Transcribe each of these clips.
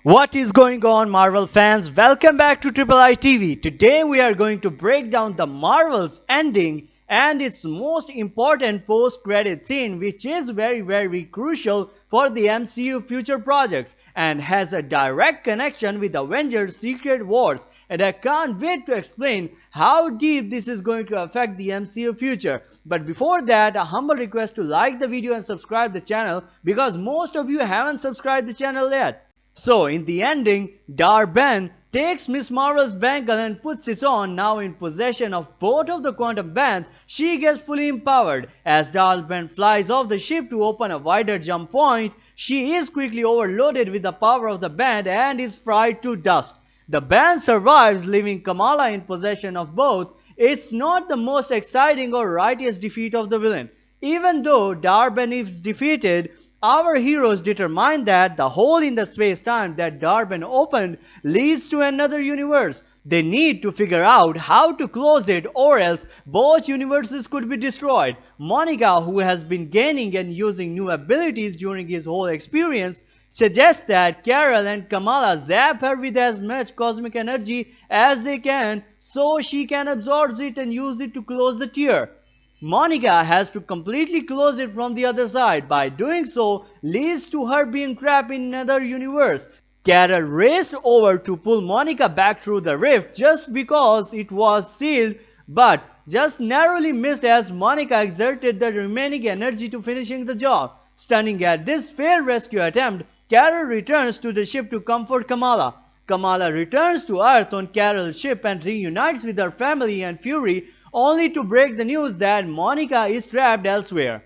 What is going on, Marvel fans? Welcome back to Triple I TV. Today we are going to break down the Marvel's ending and its most important post-credit scene, which is very crucial for the MCU future projects and has a direct connection with Avengers Secret Wars. And I can't wait to explain how deep this is going to affect the MCU future. But before that, a humble request to like the video and subscribe the channel because most of you haven't subscribed the channel yet. So, in the ending, Dar-Ben takes Miss Marvel's bangle and puts it on. Now in possession of both of the quantum bands, she gets fully empowered. As Dar-Ben flies off the ship to open a wider jump point, she is quickly overloaded with the power of the band and is fried to dust. The band survives, leaving Kamala in possession of both. It's not the most exciting or righteous defeat of the villain. Even though Dar-Ben is defeated, our heroes determine that the hole in the space-time that Dar-Ben opened leads to another universe. They need to figure out how to close it, or else both universes could be destroyed. Monica, who has been gaining and using new abilities during his whole experience, suggests that Carol and Kamala zap her with as much cosmic energy as they can so she can absorb it and use it to close the tear. Monica has to completely close it from the other side. By doing so, leads to her being trapped in another universe. Carol raced over to pull Monica back through the rift just because it was sealed, but just narrowly missed as Monica exerted the remaining energy to finishing the job. Stunning at this failed rescue attempt, Carol returns to the ship to comfort Kamala. Kamala returns to Earth on Carol's ship and reunites with her family and Fury, only to break the news that Monica is trapped elsewhere.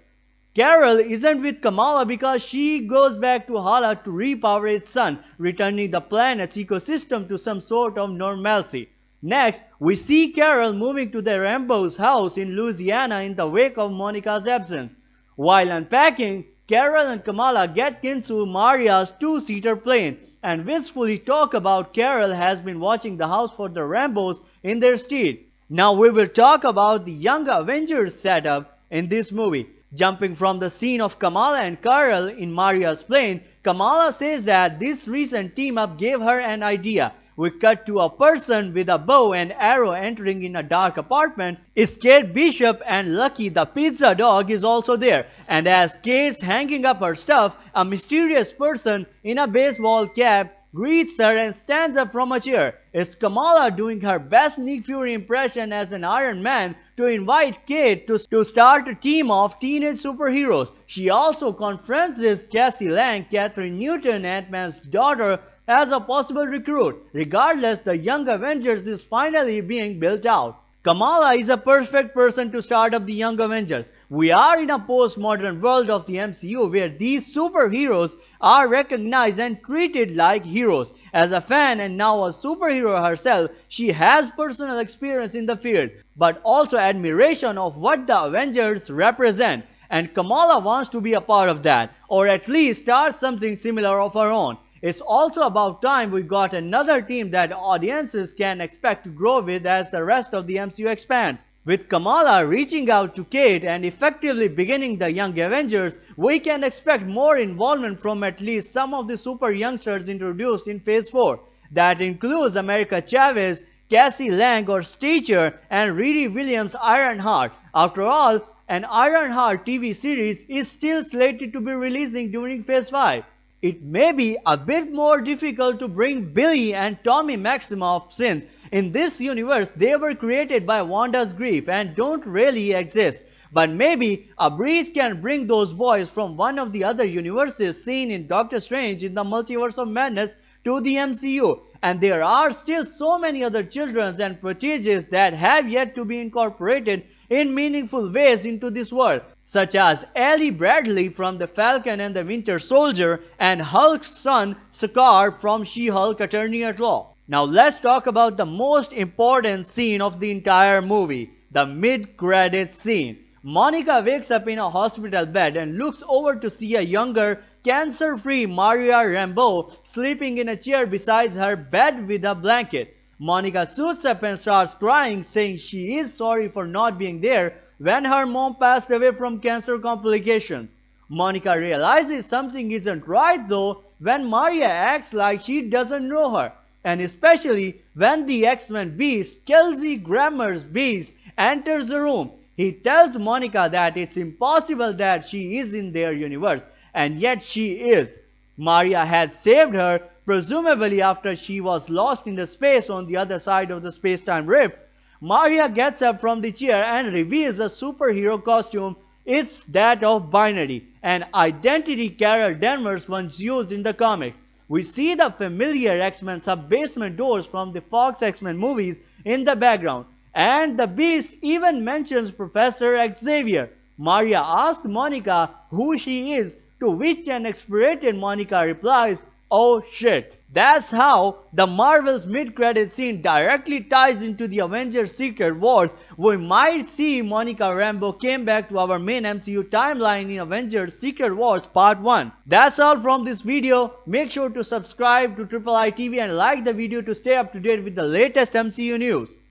Carol isn't with Kamala because she goes back to Hala to repower its sun, returning the planet's ecosystem to some sort of normalcy. Next, we see Carol moving to the Rambeau's house in Louisiana in the wake of Monica's absence. While unpacking, Carol and Kamala get into Maria's two-seater plane and wistfully talk about Carol has been watching the house for the Rambeaus in their stead. Now we will talk about the Young Avengers setup in this movie. Jumping from the scene of Kamala and Carol in Maria's plane, Kamala says that this recent team-up gave her an idea. We cut to a person with a bow and arrow entering in a dark apartment. Is Kate Bishop, and Lucky the pizza dog is also there. And as Kate's hanging up her stuff, a mysterious person in a baseball cap greets her and stands up from a chair. It's Kamala doing her best Nick Fury impression as an Iron Man to invite Kate to start a team of teenage superheroes. She also confronts Cassie Lang, Catherine Newton, Ant-Man's daughter, as a possible recruit. Regardless, the Young Avengers is finally being built out. Kamala is a perfect person to start up the Young Avengers. We are in a postmodern world of the MCU where these superheroes are recognized and treated like heroes. As a fan and now a superhero herself, she has personal experience in the field, but also admiration of what the Avengers represent. And Kamala wants to be a part of that, or at least start something similar of her own. It's also about time we got another team that audiences can expect to grow with as the rest of the MCU expands. With Kamala reaching out to Kate and effectively beginning the Young Avengers, we can expect more involvement from at least some of the super youngsters introduced in Phase 4. That includes America Chavez, Cassie Lang or Stitcher, and Riri Williams Ironheart. After all, an Ironheart TV series is still slated to be releasing during Phase 5. It may be a bit more difficult to bring Billy and Tommy Maximoff since in this universe they were created by Wanda's grief and don't really exist. But maybe a breeze can bring those boys from one of the other universes seen in Doctor Strange in the Multiverse of Madness to the MCU. And there are still so many other children and proteges that have yet to be incorporated in meaningful ways into this world, such as Ellie Bradley from The Falcon and the Winter Soldier and Hulk's son Sakaar from She-Hulk Attorney at Law. Now let's talk about the most important scene of the entire movie, the mid-credits scene. Monica wakes up in a hospital bed and looks over to see a younger, cancer-free Maria Rambeau sleeping in a chair beside her bed with a blanket. Monica suits up and starts crying, saying she is sorry for not being there when her mom passed away from cancer complications. Monica realizes something isn't right though when Maria acts like she doesn't know her, and especially when the X-Men Beast, Kelsey Grammer's Beast, enters the room. He tells Monica that it's impossible that she is in their universe, and yet she is. Maria had saved her, presumably after she was lost in the space on the other side of the space-time rift. Maria gets up from the chair and reveals a superhero costume. It's that of Binary, an identity Carol Danvers once used in the comics. We see the familiar X-Men sub-basement doors from the Fox X-Men movies in the background, and the Beast even mentions Professor Xavier. Maria asks Monica who she is, to which an exasperated Monica replies, "Oh shit." That's how the Marvel's mid-credit scene directly ties into the Avengers Secret Wars. We might see Monica Rambeau came back to our main MCU timeline in Avengers Secret Wars Part 1. That's all from this video. Make sure to subscribe to Triple I TV and like the video to stay up to date with the latest MCU news.